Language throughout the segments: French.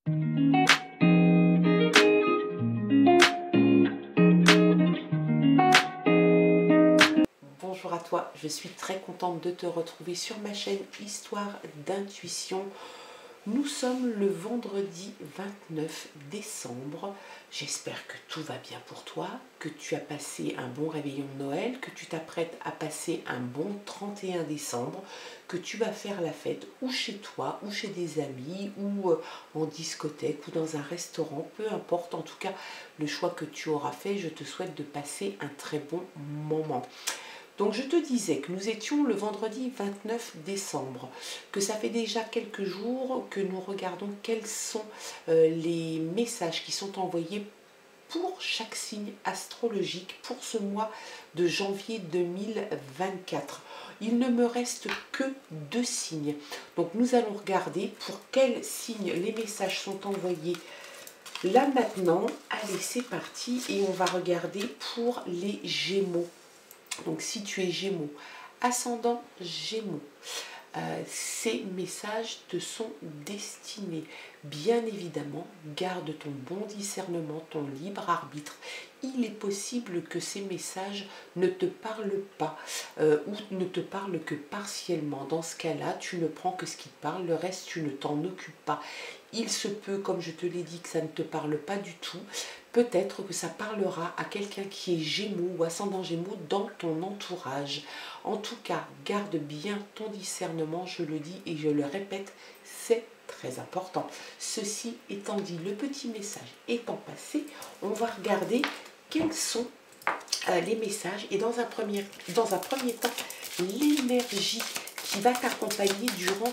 Bonjour à toi, je suis très contente de te retrouver sur ma chaîne Histoire d'intuition. Nous sommes le vendredi 29 décembre. J'espère que tout va bien pour toi, que tu as passé un bon réveillon de Noël, que tu t'apprêtes à passer un bon 31 décembre, que tu vas faire la fête ou chez toi, ou chez des amis, ou en discothèque, ou dans un restaurant, peu importe. En tout cas, le choix que tu auras fait, je te souhaite de passer un très bon moment. Donc je te disais que nous étions le vendredi 29 décembre, que ça fait déjà quelques jours que nous regardons quels sont les messages qui sont envoyés pour chaque signe astrologique pour ce mois de janvier 2024. Il ne me reste que 2 signes. Donc nous allons regarder pour quels signes les messages sont envoyés là maintenant. Allez, c'est parti et on va regarder pour les Gémeaux. Donc si tu es Gémeaux, ascendant Gémeaux, ces messages te sont destinés. Bien évidemment, garde ton bon discernement, ton libre arbitre. Il est possible que ces messages ne te parlent pas ou ne te parlent que partiellement. Dans ce cas-là, tu ne prends que ce qui te parle, le reste, tu ne t'en occupes pas. Il se peut, comme je te l'ai dit, que ça ne te parle pas du tout. Peut-être que ça parlera à quelqu'un qui est Gémeaux ou ascendant Gémeaux dans ton entourage. En tout cas, garde bien ton discernement, je le dis et je le répète, c'est très important. Ceci étant dit, le petit message étant passé, on va regarder quels sont les messages et dans un premier temps, l'énergie qui va t'accompagner durant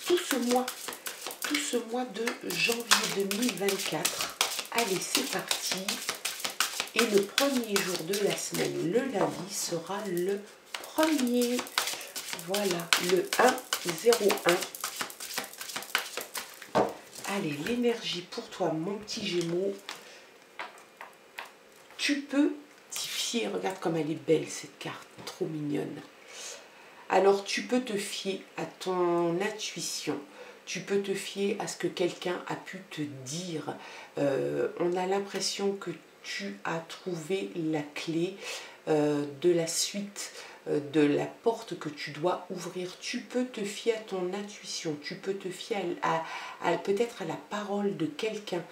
tout ce mois de janvier 2024. Allez, c'est parti. Et le premier jour de la semaine, le lundi, sera le premier. Voilà, le 1-0-1. Allez, l'énergie pour toi, mon petit Gémeaux. Tu peux t'y fier. Regarde comme elle est belle, cette carte. Trop mignonne. Alors, tu peux te fier à ton intuition. Tu peux te fier à ce que quelqu'un a pu te dire. On a l'impression que tu as trouvé la clé de la suite, de la porte que tu dois ouvrir. Tu peux te fier à ton intuition. Tu peux te fier peut-être à la parole de quelqu'un.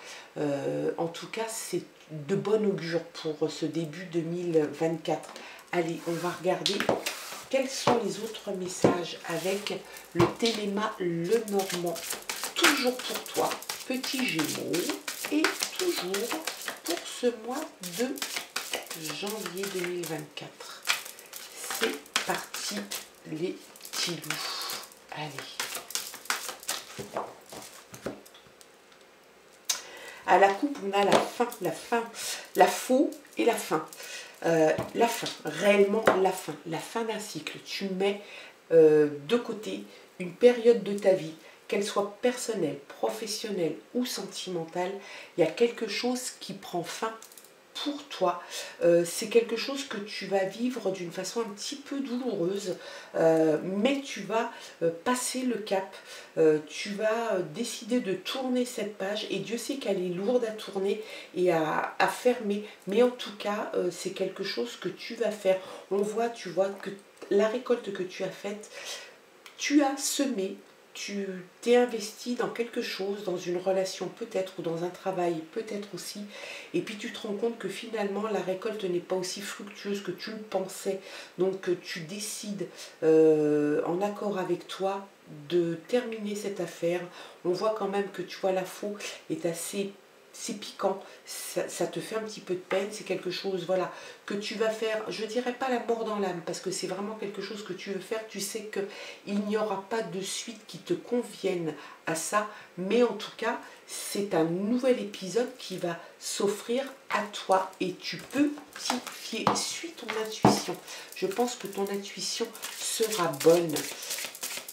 En tout cas, c'est de bon augure pour ce début 2024. Allez, on va regarder quels sont les autres messages avec le Téléma Lenormand. Toujours pour toi, petit Gémeaux, et toujours pour ce mois de janvier 2024. C'est parti, les petits loups. Allez. À la coupe, on a la faux et la fin. La fin, réellement la fin d'un cycle. Tu mets de côté une période de ta vie, qu'elle soit personnelle, professionnelle ou sentimentale. Il y a quelque chose qui prend fin pour toi. C'est quelque chose que tu vas vivre d'une façon un petit peu douloureuse, mais tu vas passer le cap, tu vas décider de tourner cette page, et Dieu sait qu'elle est lourde à tourner et à fermer, mais en tout cas c'est quelque chose que tu vas faire. Tu vois que la récolte que tu as faite, tu as semé, tu t'es investi dans quelque chose, dans une relation peut-être, ou dans un travail peut-être aussi, et puis tu te rends compte que finalement la récolte n'est pas aussi fructueuse que tu le pensais, donc tu décides en accord avec toi de terminer cette affaire. On voit quand même que tu vois la faux est assez... C'est piquant, ça te fait un petit peu de peine, c'est quelque chose, voilà, que tu vas faire, je dirais pas la mort dans l'âme, parce que c'est vraiment quelque chose que tu veux faire, tu sais qu'il n'y aura pas de suite qui te convienne à ça, mais en tout cas, c'est un nouvel épisode qui va s'offrir à toi, et tu peux t'y fier. Suis ton intuition, je pense que ton intuition sera bonne.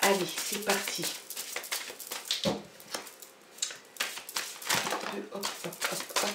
Allez, c'est parti. Hop, hop, hop, hop.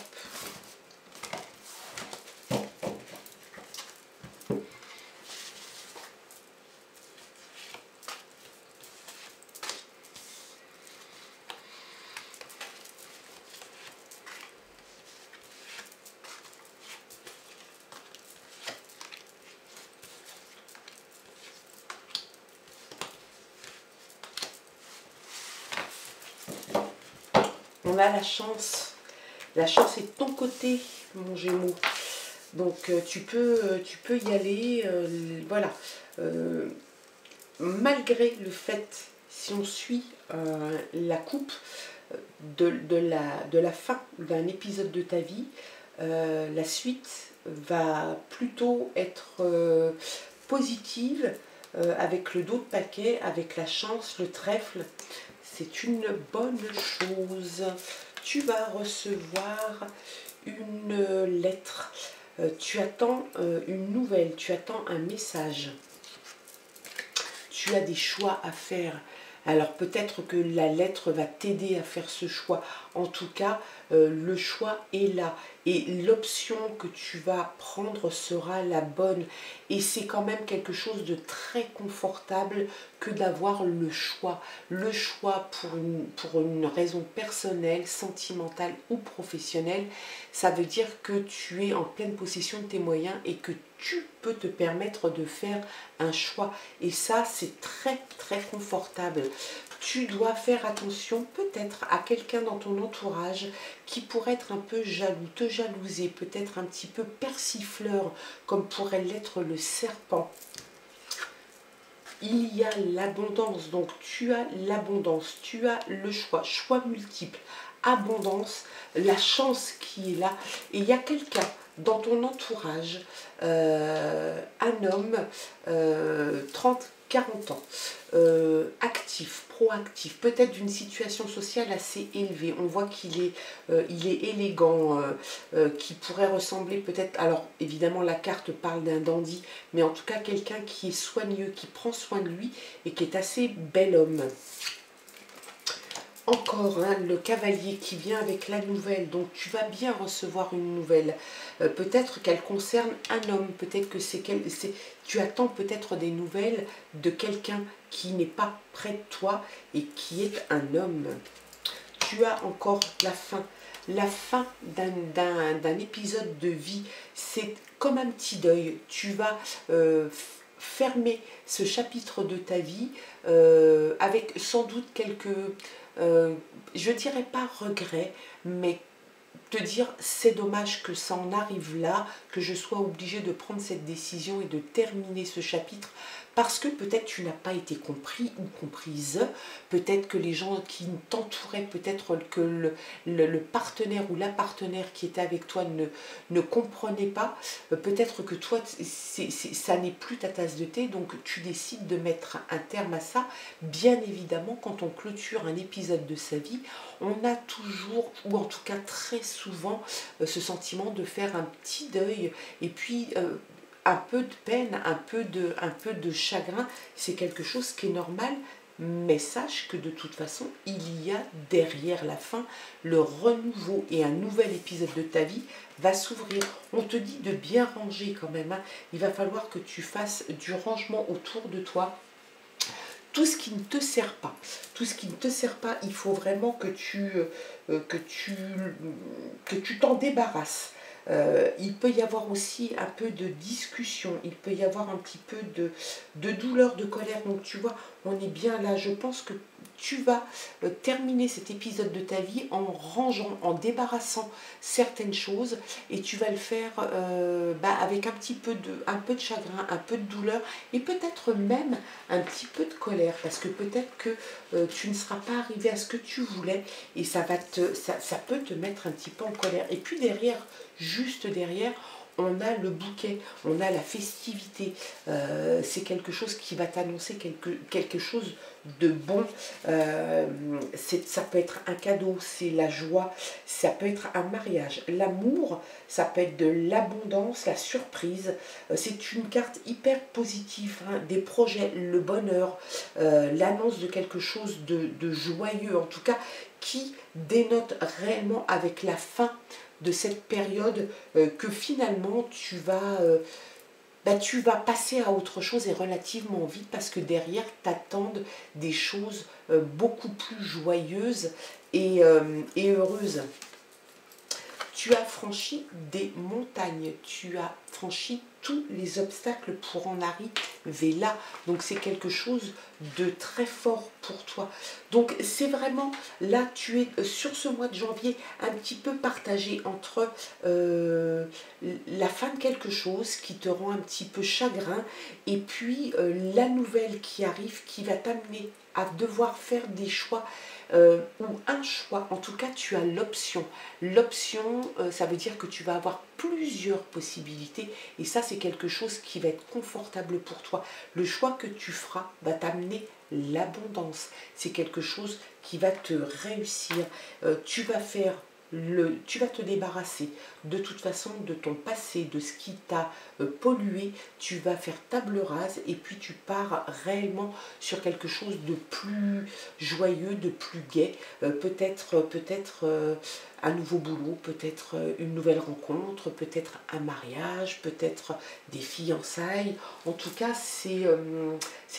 On a la chance. La chance est de ton côté, mon Gémeaux. Donc tu peux y aller. Voilà. Malgré le fait, si on suit la coupe de la fin d'un épisode de ta vie, la suite va plutôt être positive, avec le dos de paquet, avec la chance, le trèfle. C'est une bonne chose. Tu vas recevoir une lettre. Tu attends une nouvelle, tu attends un message. Tu as des choix à faire. Alors peut-être que la lettre va t'aider à faire ce choix. En tout cas, le choix est là. Et l'option que tu vas prendre sera la bonne. Et c'est quand même quelque chose de très confortable que d'avoir le choix. Le choix pour une raison personnelle, sentimentale ou professionnelle. Ça veut dire que tu es en pleine possession de tes moyens et que tu peux te permettre de faire un choix. Et ça, c'est très, très confortable. Tu dois faire attention peut-être à quelqu'un dans ton entourage qui pourrait être un peu jaloux, te jalouser, peut-être un petit peu persifleur, comme pourrait l'être le serpent. Il y a l'abondance, donc tu as l'abondance, tu as le choix multiple, abondance, la chance qui est là. Et il y a quelqu'un dans ton entourage, un homme, 30-40 ans, actif, proactif, peut-être d'une situation sociale assez élevée. On voit qu'il est, il est élégant, qui pourrait ressembler peut-être, alors évidemment la carte parle d'un dandy, mais en tout cas quelqu'un qui est soigneux, qui prend soin de lui et qui est assez bel homme. Encore le cavalier qui vient avec la nouvelle, donc tu vas bien recevoir une nouvelle. Peut-être qu'elle concerne un homme, peut-être que tu attends peut-être des nouvelles de quelqu'un qui n'est pas près de toi et qui est un homme. Tu as encore la fin d'un épisode de vie. C'est comme un petit deuil. Tu vas fermer ce chapitre de ta vie avec sans doute quelques... je dirais pas regret, mais te dire c'est dommage que ça en arrive là, que je sois obligée de prendre cette décision et de terminer ce chapitre parce que peut-être tu n'as pas été compris ou comprise, peut-être que les gens qui t'entouraient, peut-être que le partenaire ou la partenaire qui était avec toi ne comprenait pas, peut-être que toi ça n'est plus ta tasse de thé, donc tu décides de mettre un terme à ça. Bien évidemment, quand on clôture un épisode de sa vie, on a toujours, ou en tout cas très souvent, ce sentiment de faire un petit deuil et puis un peu de peine, un peu de chagrin. C'est quelque chose qui est normal, mais sache que de toute façon, il y a derrière la fin le renouveau et un nouvel épisode de ta vie va s'ouvrir. On te dit de bien ranger quand même, hein. Il va falloir que tu fasses du rangement autour de toi. Tout ce qui ne te sert pas, il faut vraiment que tu t'en débarrasses. Il peut y avoir aussi un peu de discussion, il peut y avoir un petit peu de douleur, de colère. Donc tu vois, on est bien là. Je pense que tu vas terminer cet épisode de ta vie en rangeant, en débarrassant certaines choses, et tu vas le faire avec un peu de chagrin, un peu de douleur, et peut-être même un petit peu de colère, parce que peut-être que tu ne seras pas arrivé à ce que tu voulais, et ça peut te mettre un petit peu en colère. Et puis derrière, juste derrière, on a le bouquet, on a la festivité. C'est quelque chose qui va t'annoncer quelque chose de bon. Ça peut être un cadeau, c'est la joie, ça peut être un mariage, l'amour, ça peut être de l'abondance, la surprise. C'est une carte hyper positive, hein, des projets, le bonheur, l'annonce de quelque chose de joyeux, en tout cas, qui dénote réellement avec la fin de cette période que finalement tu vas passer à autre chose et relativement vite, parce que derrière t'attendent des choses beaucoup plus joyeuses et heureuses. Tu as franchi des montagnes, tu as franchi tous les obstacles pour en arriver là. Donc c'est quelque chose de très fort pour toi. Donc c'est vraiment, là tu es sur ce mois de janvier un petit peu partagé entre la fin de quelque chose qui te rend un petit peu chagrin et puis la nouvelle qui arrive qui va t'amener à devoir faire des choix ou un choix. En tout cas, tu as l'option. L'option, ça veut dire que tu vas avoir plusieurs possibilités et ça, c'est quelque chose qui va être confortable pour toi. Le choix que tu feras va t'amener l'abondance. C'est quelque chose qui va te réussir. Tu vas faire tu vas te débarrasser de toute façon de ton passé, de ce qui t'a pollué, tu vas faire table rase et puis tu pars réellement sur quelque chose de plus joyeux, de plus gai, peut-être un nouveau boulot, peut-être une nouvelle rencontre, peut-être un mariage, peut-être des fiançailles. En tout cas, c'est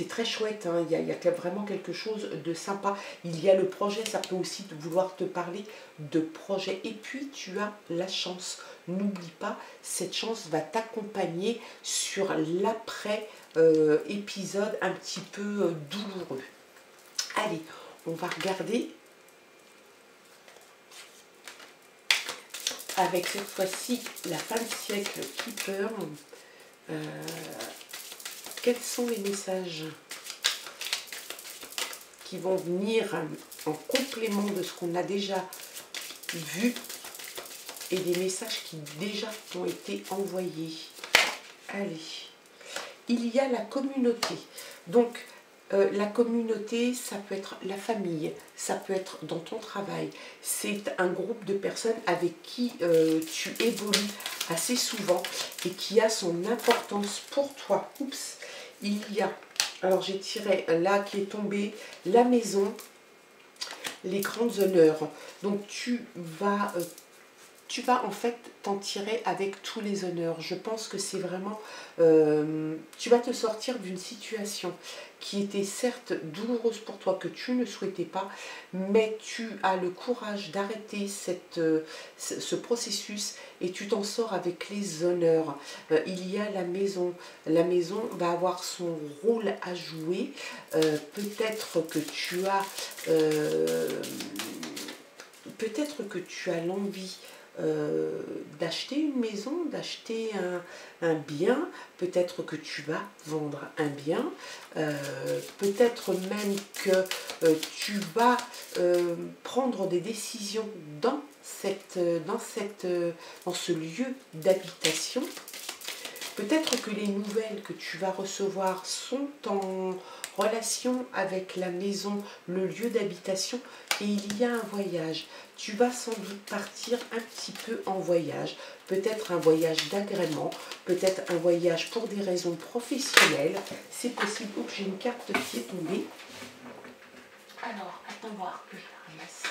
très chouette, hein. Il y a vraiment quelque chose de sympa. Il y a le projet, ça peut aussi vouloir te parler de projet. Et puis, tu as la chance. N'oublie pas, cette chance va t'accompagner sur l'après-épisode un petit peu douloureux. Allez, on va regarder avec cette fois-ci la fin de siècle Keeper. Quels sont les messages qui vont venir en complément de ce qu'on a déjà vu et des messages qui déjà ont été envoyés? Allez, il y a la communauté. Donc, la communauté, ça peut être la famille, ça peut être dans ton travail. C'est un groupe de personnes avec qui tu évolues assez souvent et qui a son importance pour toi. Oups, il y a, alors j'ai tiré là qui est tombé, la maison, les grands honneurs. Donc tu vas en fait t'en tirer avec tous les honneurs. Je pense que c'est vraiment... tu vas te sortir d'une situation qui était certes douloureuse pour toi, que tu ne souhaitais pas, mais tu as le courage d'arrêter ce processus et tu t'en sors avec les honneurs. Il y a la maison. La maison va avoir son rôle à jouer. Peut-être que tu as... peut-être que tu as l'envie d'acheter une maison, d'acheter un bien, peut-être que tu vas vendre un bien, peut-être même que tu vas prendre des décisions dans ce lieu d'habitation. Peut-être que les nouvelles que tu vas recevoir sont en relation avec la maison, le lieu d'habitation, et il y a un voyage. Tu vas sans doute partir un petit peu en voyage, peut-être un voyage d'agrément, peut-être un voyage pour des raisons professionnelles. C'est possible. Oups, j'ai une carte qui est tombée. Alors, attends voir que je la ramasse.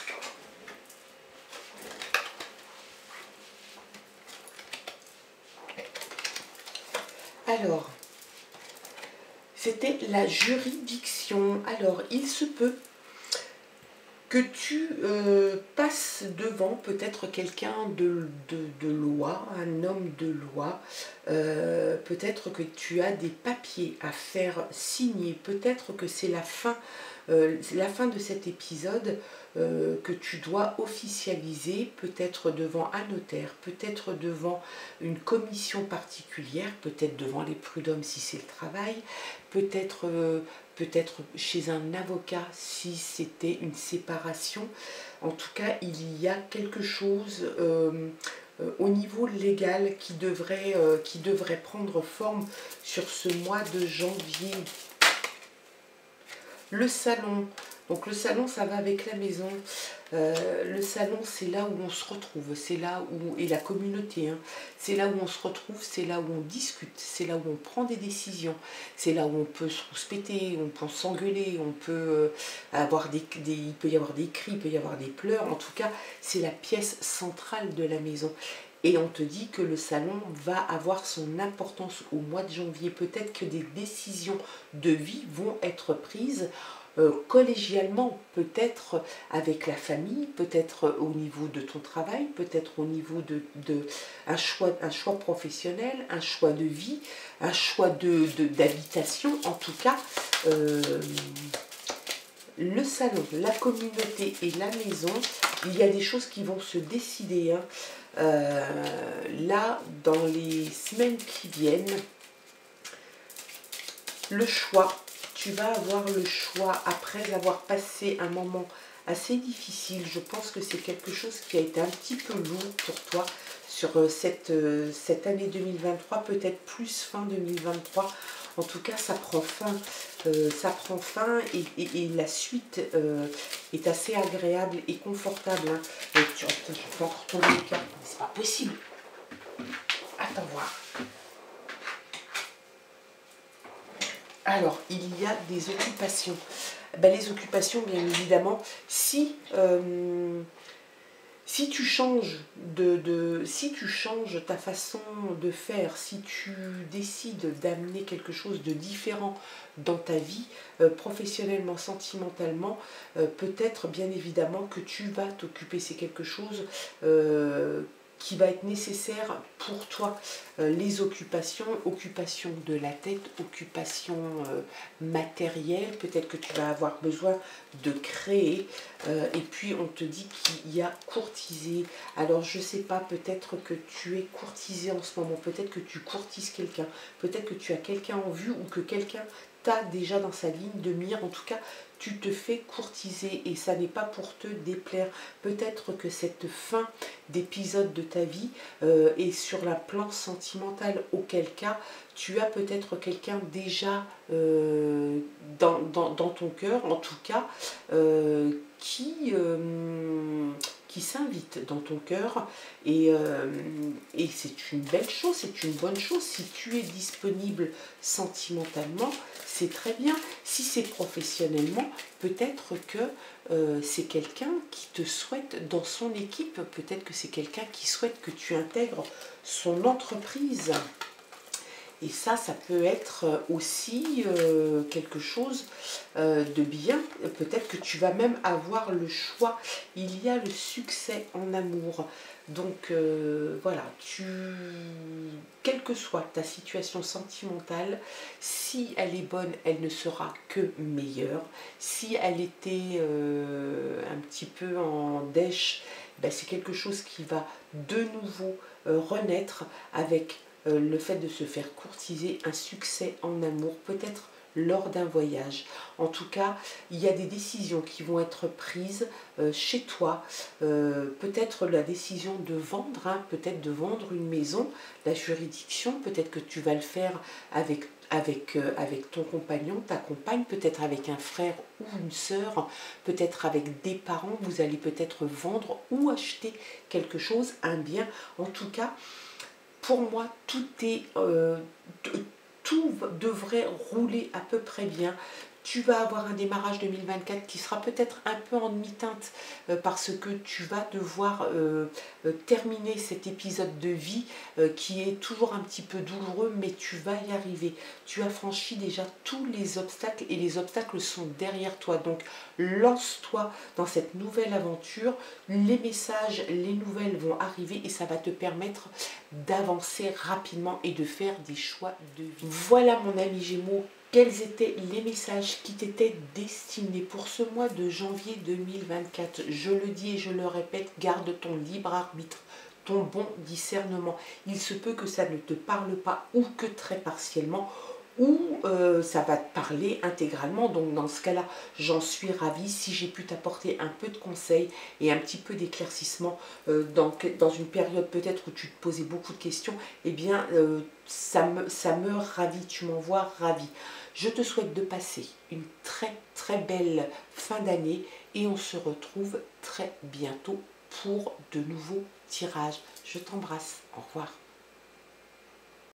Alors, c'était la juridiction. Alors, il se peut que tu passes devant peut-être quelqu'un de loi, un homme de loi, peut-être que tu as des papiers à faire signer, peut-être que c'est la fin de cet épisode que tu dois officialiser, peut-être devant un notaire, peut-être devant une commission particulière, peut-être devant les prud'hommes si c'est le travail, peut-être chez un avocat si c'était une séparation. En tout cas, il y a quelque chose au niveau légal qui devrait prendre forme sur ce mois de janvier. Le salon, donc le salon ça va avec la maison, le salon c'est là où on se retrouve, c'est là où, et la communauté, hein, c'est là où on se retrouve, c'est là où on discute, c'est là où on prend des décisions, c'est là où on peut se rouspéter, on peut s'engueuler, on peut avoir il peut y avoir des cris, il peut y avoir des pleurs, en tout cas c'est la pièce centrale de la maison. Et on te dit que le salon va avoir son importance au mois de janvier. Peut-être que des décisions de vie vont être prises collégialement, peut-être avec la famille, peut-être au niveau de ton travail, peut-être au niveau de un choix professionnel, un choix de vie, un choix d'habitation. En tout cas, le salon, la communauté et la maison, il y a des choses qui vont se décider. Hein. Là, dans les semaines qui viennent, le choix, tu vas avoir le choix après avoir passé un moment assez difficile. Je pense que c'est quelque chose qui a été un petit peu lourd pour toi sur cette année 2023, peut-être plus fin 2023. En tout cas, ça prend fin et la suite est assez agréable et confortable. Hein. Je vais encore tomber les cartes, mais c'est pas possible. Attends voir. Alors, il y a des occupations. Ben, les occupations, bien évidemment, si tu changes si tu changes ta façon de faire, si tu décides d'amener quelque chose de différent dans ta vie, professionnellement, sentimentalement, peut-être bien évidemment que tu vas t'occuper, c'est quelque chose qui va être nécessaire pour toi. Les occupations de la tête, occupations matérielles, peut-être que tu vas avoir besoin de créer, et puis on te dit qu'il y a courtisé. Alors je sais pas, peut-être que tu es courtisé en ce moment, peut-être que tu courtises quelqu'un, peut-être que tu as quelqu'un en vue ou que quelqu'un t'a déjà dans sa ligne de mire. En tout cas, tu te fais courtiser et ça n'est pas pour te déplaire. Peut-être que cette fin d'épisode de ta vie est sur la plan sentimental, auquel cas tu as peut-être quelqu'un déjà dans ton cœur, en tout cas, qui s'invite dans ton cœur et c'est une belle chose, c'est une bonne chose. Si tu es disponible sentimentalement, c'est très bien. Si c'est professionnellement, peut-être que c'est quelqu'un qui te souhaite dans son équipe, peut-être que c'est quelqu'un qui souhaite que tu intègres son entreprise. Et ça peut être aussi quelque chose de bien. Peut-être que tu vas même avoir le choix. Il y a le succès en amour. Donc voilà, quelle que soit ta situation sentimentale, si elle est bonne, elle ne sera que meilleure. Si elle était un petit peu en dèche, ben c'est quelque chose qui va de nouveau renaître avec le fait de se faire courtiser, un succès en amour, peut-être lors d'un voyage. En tout cas, il y a des décisions qui vont être prises chez toi. Peut-être la décision de vendre, hein, peut-être de vendre une maison, la juridiction, peut-être que tu vas le faire avec ton compagnon, ta compagne, peut-être avec un frère ou une sœur, peut-être avec des parents, vous allez peut-être vendre ou acheter quelque chose, un bien. En tout cas, pour moi, tout devrait rouler à peu près bien. Tu vas avoir un démarrage 2024 qui sera peut-être un peu en demi-teinte parce que tu vas devoir terminer cet épisode de vie qui est toujours un petit peu douloureux, mais tu vas y arriver. Tu as franchi déjà tous les obstacles et les obstacles sont derrière toi. Donc lance-toi dans cette nouvelle aventure. Les messages, les nouvelles vont arriver et ça va te permettre d'avancer rapidement et de faire des choix de vie. Voilà mon ami Gémeaux, quels étaient les messages qui t'étaient destinés pour ce mois de janvier 2024. Je le dis et je le répète, garde ton libre arbitre, ton bon discernement. Il se peut que ça ne te parle pas ou que très partiellement, ou ça va te parler intégralement. Donc dans ce cas-là, j'en suis ravie si j'ai pu t'apporter un peu de conseils et un petit peu d'éclaircissement dans une période peut-être où tu te posais beaucoup de questions. Eh bien, ça me ravit, tu m'envoies ravie. Je te souhaite de passer une très très belle fin d'année et on se retrouve très bientôt pour de nouveaux tirages. Je t'embrasse, au revoir.